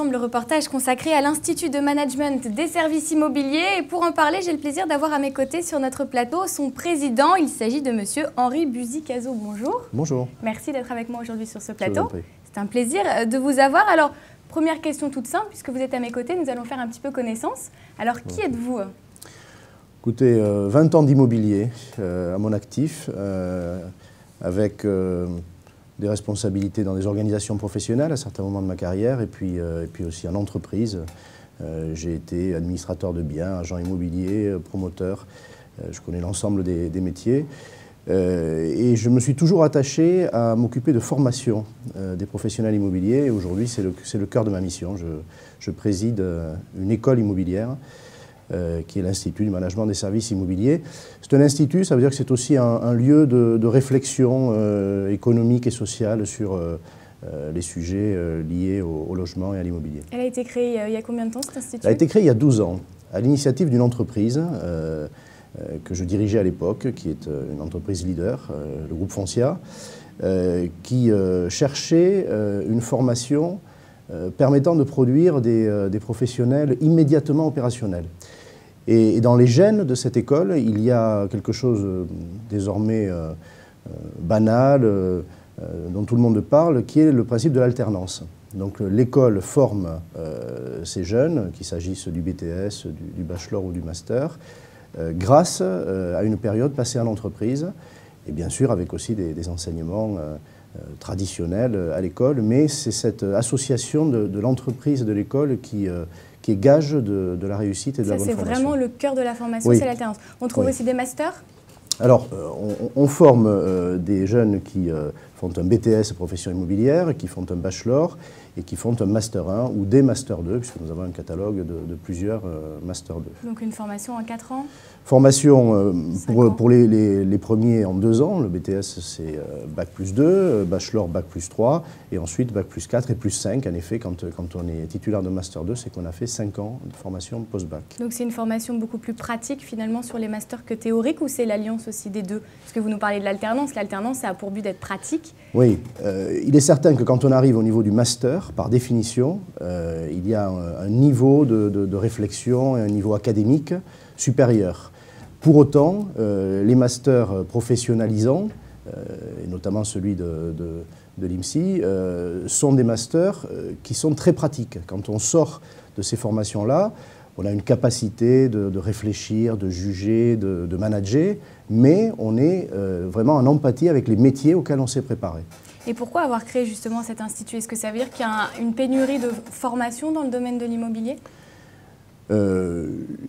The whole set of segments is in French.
Le reportage consacré à l'Institut de Management des Services Immobiliers. Et pour en parler, j'ai le plaisir d'avoir à mes côtés sur notre plateau son président. Il s'agit de monsieur Henri Buzy-Cazot. Bonjour. Bonjour. Merci d'être avec moi aujourd'hui sur ce plateau. C'est un plaisir de vous avoir. Alors, première question toute simple, puisque vous êtes à mes côtés, nous allons faire un petit peu connaissance. Alors, qui êtes-vous? Écoutez, 20 ans d'immobilier à mon actif, avec des responsabilités dans des organisations professionnelles à certains moments de ma carrière et puis aussi en entreprise. J'ai été administrateur de biens, agent immobilier, promoteur. Je connais l'ensemble des métiers. Et je me suis toujours attaché à m'occuper de formation des professionnels immobiliers. Et aujourd'hui, c'est le cœur de ma mission. Je préside une école immobilière qui est l'Institut du Management des Services Immobiliers. C'est un institut, ça veut dire que c'est aussi un lieu de réflexion économique et sociale sur les sujets liés au logement et à l'immobilier. Elle a été créée il y a combien de temps, cet institut? Elle a été créée il y a 12 ans, à l'initiative d'une entreprise que je dirigeais à l'époque, qui est une entreprise leader, le groupe Foncia, qui cherchait une formation permettant de produire des professionnels immédiatement opérationnels. Et dans les gènes de cette école, il y a quelque chose désormais banal, dont tout le monde parle, qui est le principe de l'alternance. Donc l'école forme ces jeunes, qu'il s'agisse du BTS, du bachelor ou du master, grâce à une période passée à l'entreprise, et bien sûr avec aussi des enseignements traditionnels à l'école, mais c'est cette association de l'entreprise et de l'école qui est gage de la réussite et de la bonne formation. C'est vraiment le cœur de la formation, oui. C'est l'alternance. On trouve aussi des masters? Alors, on forme des jeunes qui font un BTS profession immobilière, qui font un bachelor et qui font un Master 1 ou des Master 2, puisque nous avons un catalogue de plusieurs Master 2. Donc une formation en 4 ans? Formation pour les premiers en 2 ans. Le BTS, c'est Bac plus 2, Bachelor Bac plus 3, et ensuite Bac plus 4 et plus 5. En effet, quand on est titulaire de Master 2, c'est qu'on a fait 5 ans de formation post-bac. Donc c'est une formation beaucoup plus pratique finalement sur les masters que théorique, ou c'est l'alliance aussi des deux? Parce que vous nous parlez de l'alternance. L'alternance, ça a pour but d'être pratique. Oui, il est certain que quand on arrive au niveau du master, par définition, il y a un niveau de réflexion et un niveau académique supérieur. Pour autant, les masters professionnalisants, et notamment celui de l'IMSI, sont des masters qui sont très pratiques. Quand on sort de ces formations-là, on a une capacité de réfléchir, de juger, de manager, mais on est vraiment en empathie avec les métiers auxquels on s'est préparé. Et pourquoi avoir créé justement cet institut? Est-ce que ça veut dire qu'il y a une pénurie de formation dans le domaine de l'immobilier?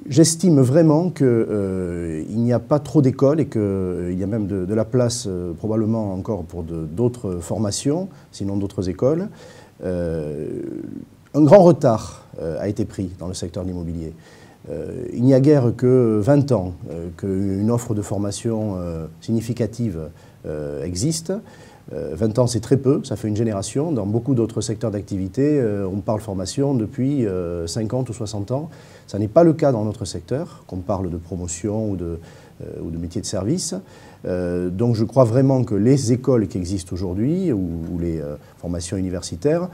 J'estime vraiment qu'il n'y a pas trop d'écoles et qu'il y a même de la place probablement encore pour d'autres formations, sinon d'autres écoles. Un grand retard a été pris dans le secteur de l'immobilier. Il n'y a guère que 20 ans qu'une offre de formation significative existe. 20 ans, c'est très peu, ça fait une génération. Dans beaucoup d'autres secteurs d'activité, on parle formation depuis 50 ou 60 ans. Ça n'est pas le cas dans notre secteur, qu'on parle de promotion ou de métiers de service. Donc je crois vraiment que les écoles qui existent aujourd'hui, ou les formations universitaires,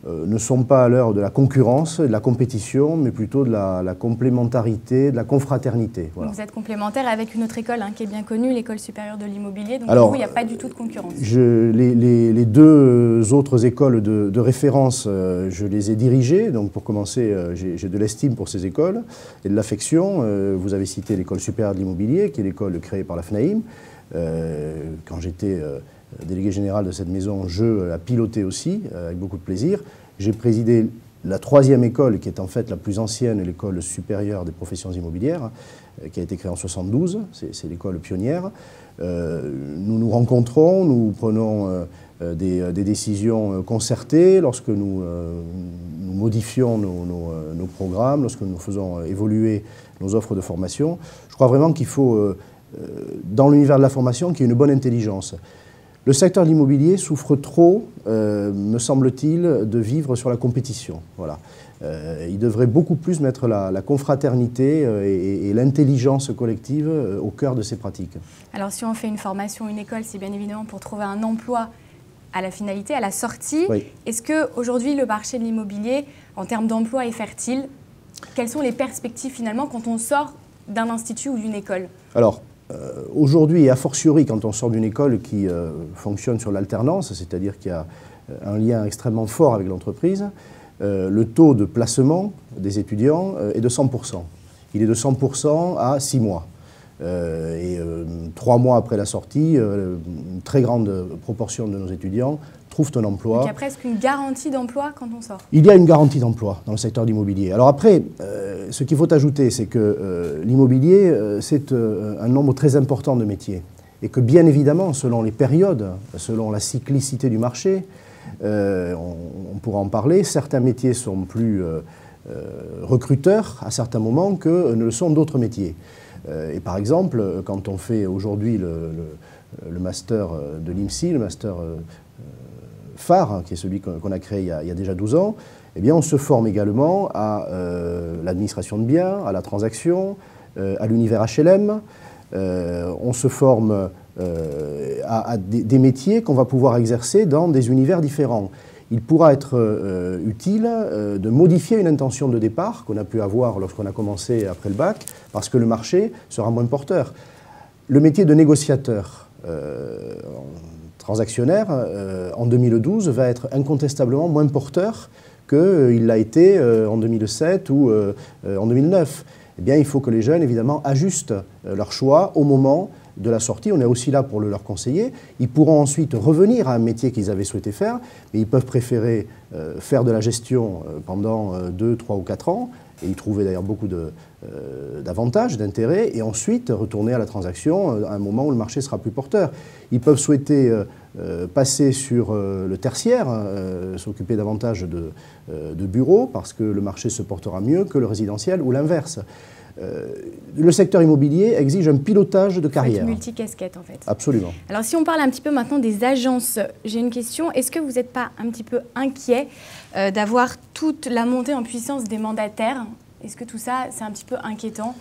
ne sont pas à l'heure de la concurrence, de la compétition, mais plutôt de la complémentarité, de la confraternité. Voilà. Vous êtes complémentaire avec une autre école qui est bien connue, l'École supérieure de l'immobilier, donc alors, du coup, il n'y a pas du tout de concurrence. Les deux autres écoles de référence, je les ai dirigées. Donc pour commencer, j'ai de l'estime pour ces écoles et de l'affection. Vous avez cité l'École supérieure de l'immobilier, qui est l'école créée par la FNAIM. Quand j'étais délégué général de cette maison, je la pilotais aussi, avec beaucoup de plaisir. J'ai présidé la 3e école, qui est en fait la plus ancienne, l'école supérieure des professions immobilières, qui a été créée en 72, c'est l'école pionnière. Nous nous rencontrons, nous prenons des décisions concertées lorsque nous modifions nos programmes, lorsque nous faisons évoluer nos offres de formation. Je crois vraiment qu'il faut, dans l'univers de la formation, qu'il y ait une bonne intelligence. Le secteur de l'immobilier souffre trop, me semble-t-il, de vivre sur la compétition. Voilà. Il devrait beaucoup plus mettre la confraternité et l'intelligence collective au cœur de ses pratiques. Alors si on fait une formation, une école, c'est bien évidemment pour trouver un emploi à la finalité, à la sortie. Oui. Est-ce qu'aujourd'hui, le marché de l'immobilier, en termes d'emploi, est fertile? Quelles sont les perspectives finalement quand on sort d'un institut ou d'une école? Alors, aujourd'hui, et a fortiori quand on sort d'une école qui fonctionne sur l'alternance, c'est-à-dire qu'il y a un lien extrêmement fort avec l'entreprise, le taux de placement des étudiants est de 100%. Il est de 100% à 6 mois. 3 mois après la sortie, une très grande proportion de nos étudiants trouvent un emploi. Donc il y a presque une garantie d'emploi quand on sort. Il y a une garantie d'emploi dans le secteur de l'immobilier. Alors après, ce qu'il faut ajouter, c'est que l'immobilier, c'est un nombre très important de métiers. Et que bien évidemment, selon les périodes, selon la cyclicité du marché, on pourra en parler, certains métiers sont plus recruteurs à certains moments que ne le sont d'autres métiers. Et par exemple, quand on fait aujourd'hui le master de l'IMSI, le master phare, qui est celui qu'on a créé il y a déjà 12 ans, eh bien on se forme également à l'administration de biens, à la transaction, à l'univers HLM. On se forme à des métiers qu'on va pouvoir exercer dans des univers différents. Il pourra être utile de modifier une intention de départ qu'on a pu avoir lorsqu'on a commencé après le bac, parce que le marché sera moins porteur. Le métier de négociateur transactionnaire, en 2012, va être incontestablement moins porteur qu'il l'a été en 2007 ou en 2009. Eh bien, il faut que les jeunes, évidemment, ajustent leur choix au moment de la sortie. On est aussi là pour leur conseiller. Ils pourront ensuite revenir à un métier qu'ils avaient souhaité faire, mais ils peuvent préférer faire de la gestion pendant 2, 3 ou 4 ans, et y trouver d'ailleurs beaucoup d'avantages, d'intérêts, et ensuite retourner à la transaction à un moment où le marché sera plus porteur. Ils peuvent souhaiter passer sur le tertiaire, s'occuper davantage de bureaux, parce que le marché se portera mieux que le résidentiel, ou l'inverse. Le secteur immobilier exige un pilotage de carrière. Une multicasquette en fait. Absolument. Alors si on parle un petit peu maintenant des agences, j'ai une question. Est-ce que vous n'êtes pas un petit peu inquiet d'avoir toute la montée en puissance des mandataires? Est-ce que tout ça, c'est un petit peu inquiétant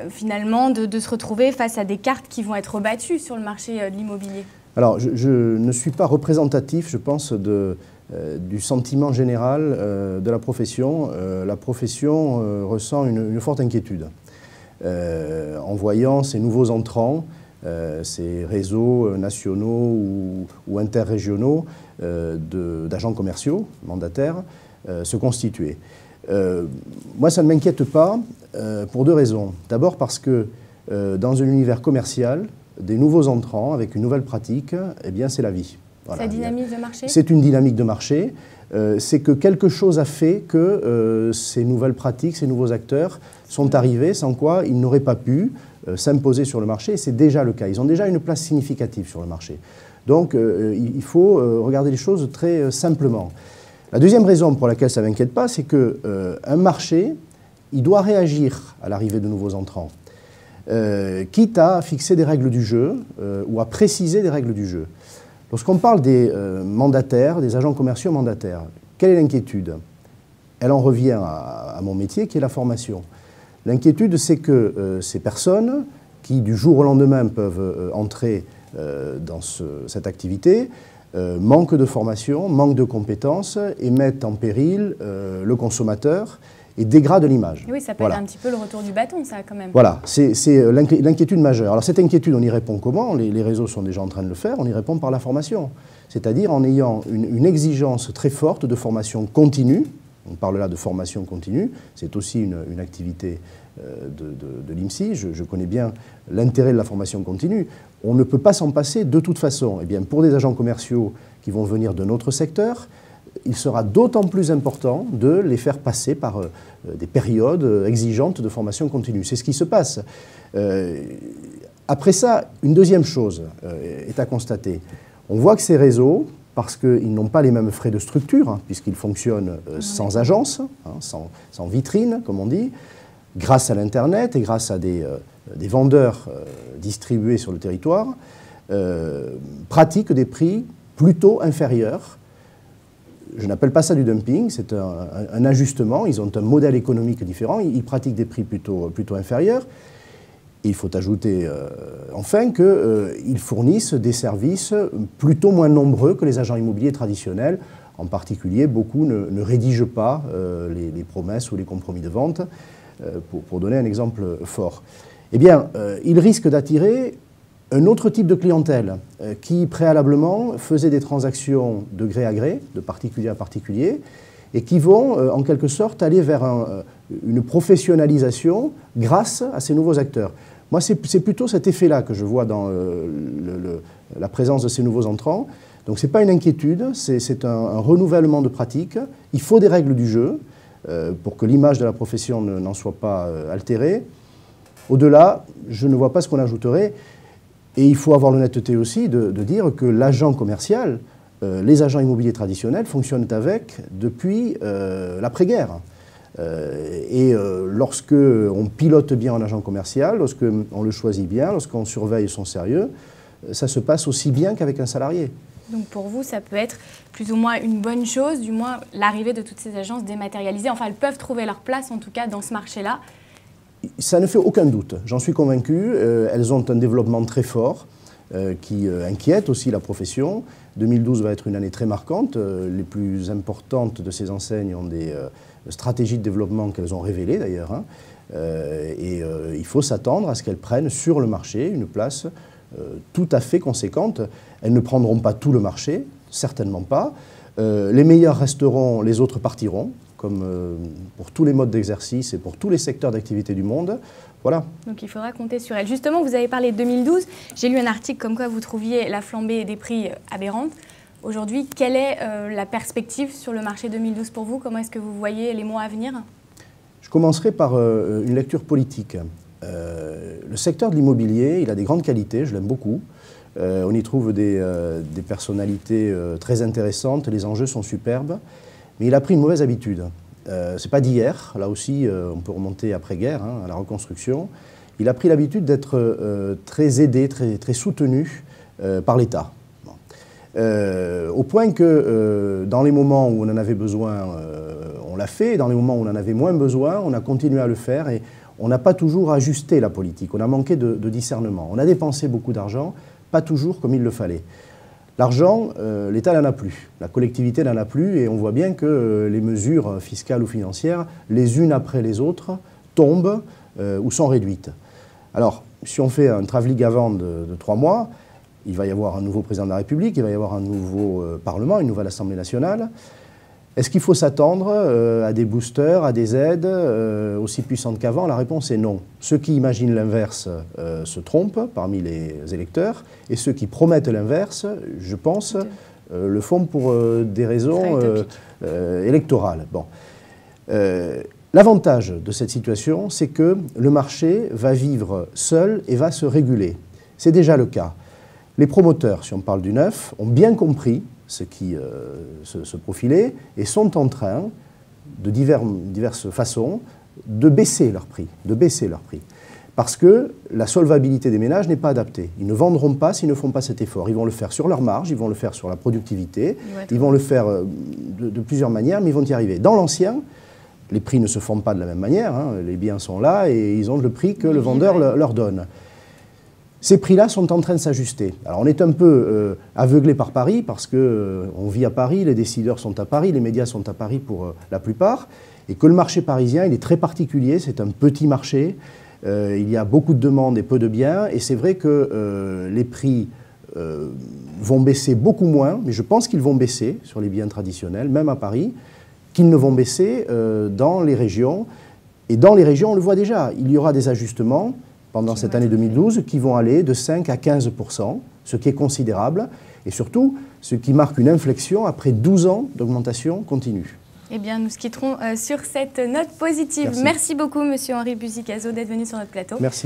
finalement de se retrouver face à des cartes qui vont être rebattues sur le marché de l'immobilier? Alors je ne suis pas représentatif, je pense, du sentiment général de la profession. La profession ressent une forte inquiétude en voyant ces nouveaux entrants, ces réseaux nationaux ou interrégionaux d'agents commerciaux, mandataires, se constituer. Moi, ça ne m'inquiète pas pour 2 raisons. D'abord parce que dans un univers commercial, des nouveaux entrants avec une nouvelle pratique, eh bien, c'est la vie. Voilà. Ça dynamise le marché? C'est une dynamique de marché. C'est que quelque chose a fait que ces nouvelles pratiques, ces nouveaux acteurs sont arrivés, sans quoi ils n'auraient pas pu s'imposer sur le marché. Et c'est déjà le cas. Ils ont déjà une place significative sur le marché. Donc, il faut regarder les choses très simplement. La deuxième raison pour laquelle ça ne m'inquiète pas, c'est qu'un marché, il doit réagir à l'arrivée de nouveaux entrants, quitte à fixer des règles du jeu ou à préciser des règles du jeu. Lorsqu'on parle des mandataires, des agents commerciaux mandataires, quelle est l'inquiétude? Elle en revient à mon métier qui est la formation. L'inquiétude, c'est que ces personnes qui du jour au lendemain peuvent entrer dans cette activité manquent de formation, manquent de compétences et mettent en péril le consommateur et dégrade l'image. Oui, ça peut être un petit peu le retour du bâton, ça, quand même. Voilà, c'est l'inquiétude majeure. Alors cette inquiétude, on y répond comment? Les réseaux sont déjà en train de le faire, on y répond par la formation. C'est-à-dire en ayant une exigence très forte de formation continue. On parle là de formation continue, c'est aussi une activité de l'IMSI, je connais bien l'intérêt de la formation continue. On ne peut pas s'en passer de toute façon. Eh bien, pour des agents commerciaux qui vont venir de notre secteur, il sera d'autant plus important de les faire passer par des périodes exigeantes de formation continue. C'est ce qui se passe. Après ça, une deuxième chose est à constater. On voit que ces réseaux, parce qu'ils n'ont pas les mêmes frais de structure, hein, puisqu'ils fonctionnent sans agence, hein, sans vitrine, comme on dit, grâce à l'Internet et grâce à des vendeurs distribués sur le territoire, pratiquent des prix plutôt inférieurs. Je n'appelle pas ça du dumping, c'est un ajustement. Ils ont un modèle économique différent, ils pratiquent des prix plutôt inférieurs. Il faut ajouter enfin qu'ils fournissent des services plutôt moins nombreux que les agents immobiliers traditionnels. En particulier, beaucoup ne rédigent pas les promesses ou les compromis de vente, pour donner un exemple fort. Eh bien, ils risquent d'attirer un autre type de clientèle qui, préalablement, faisait des transactions de gré à gré, de particulier à particulier, et qui vont, en quelque sorte, aller vers une professionnalisation grâce à ces nouveaux acteurs. Moi, c'est plutôt cet effet-là que je vois dans la présence de ces nouveaux entrants. Donc, ce n'est pas une inquiétude, c'est un renouvellement de pratiques. Il faut des règles du jeu pour que l'image de la profession n'en soit pas altérée. Au-delà, je ne vois pas ce qu'on ajouterait. Et il faut avoir l'honnêteté aussi de dire que l'agent commercial, les agents immobiliers traditionnels fonctionnent avec depuis l'après-guerre. Lorsque on pilote bien un agent commercial, lorsqu'on le choisit bien, lorsqu'on surveille son sérieux, ça se passe aussi bien qu'avec un salarié. Donc pour vous, ça peut être plus ou moins une bonne chose, du moins l'arrivée de toutes ces agences dématérialisées. Enfin, elles peuvent trouver leur place, en tout cas, dans ce marché-là. Ça ne fait aucun doute, j'en suis convaincu. Elles ont un développement très fort qui inquiète aussi la profession. 2012 va être une année très marquante. Les plus importantes de ces enseignes ont des stratégies de développement qu'elles ont révélées d'ailleurs. Hein. Il faut s'attendre à ce qu'elles prennent sur le marché une place tout à fait conséquente. Elles ne prendront pas tout le marché, certainement pas. Les meilleurs resteront, les autres partiront, comme pour tous les modes d'exercice et pour tous les secteurs d'activité du monde. Voilà. Donc il faudra compter sur elles. Justement, vous avez parlé de 2012. J'ai lu un article comme quoi vous trouviez la flambée des prix aberrante. Aujourd'hui, quelle est la perspective sur le marché 2012 pour vous? Comment est-ce que vous voyez les mois à venir? Je commencerai par une lecture politique. Le secteur de l'immobilier, il a des grandes qualités, je l'aime beaucoup. On y trouve des personnalités très intéressantes, les enjeux sont superbes, mais il a pris une mauvaise habitude. Ce n'est pas d'hier, là aussi on peut remonter après-guerre, hein, à la reconstruction. Il a pris l'habitude d'être très aidé, très soutenu par l'État. Au point que dans les moments où on en avait besoin, on l'a fait, et dans les moments où on en avait moins besoin, on a continué à le faire, et on n'a pas toujours ajusté la politique, on a manqué de discernement. On a dépensé beaucoup d'argent, pas toujours comme il le fallait. L'argent, l'État n'en a plus, la collectivité n'en a plus, et on voit bien que les mesures fiscales ou financières, les unes après les autres, tombent ou sont réduites. Alors, si on fait un travelling avant de 3 mois, il va y avoir un nouveau président de la République, il va y avoir un nouveau Parlement, une nouvelle Assemblée nationale. Est-ce qu'il faut s'attendre à des boosters, à des aides aussi puissantes qu'avant? La réponse est non. Ceux qui imaginent l'inverse se trompent parmi les électeurs, et ceux qui promettent l'inverse, je pense, le font pour des raisons électorales. Bon. L'avantage de cette situation, c'est que le marché va vivre seul et va se réguler. C'est déjà le cas. Les promoteurs, si on parle du neuf, ont bien compris ce qui se profilait et sont en train, de diverses façons, de baisser leurs prix. Parce que la solvabilité des ménages n'est pas adaptée. Ils ne vendront pas s'ils ne font pas cet effort. Ils vont le faire sur leur marge, ils vont le faire sur la productivité, ils vont le faire de plusieurs manières, mais ils vont y arriver. Dans l'ancien, les prix ne se font pas de la même manière, hein. Les biens sont là et ils ont le prix que le vendeur leur donne. Ces prix-là sont en train de s'ajuster. Alors on est un peu aveuglé par Paris parce qu'on vit à Paris, les décideurs sont à Paris, les médias sont à Paris pour la plupart, et que le marché parisien, il est très particulier, c'est un petit marché, il y a beaucoup de demandes et peu de biens, et c'est vrai que les prix vont baisser beaucoup moins, mais je pense qu'ils vont baisser sur les biens traditionnels, même à Paris, qu'ils ne vont baisser dans les régions. Et dans les régions, on le voit déjà, il y aura des ajustements pendant cette année 2012, qui vont aller de 5 à 15%, ce qui est considérable, et surtout, ce qui marque une inflexion après 12 ans d'augmentation continue. Eh bien, nous se quitterons sur cette note positive. Merci beaucoup, Monsieur Henri Buzy-Cazot, d'être venu sur notre plateau. Merci.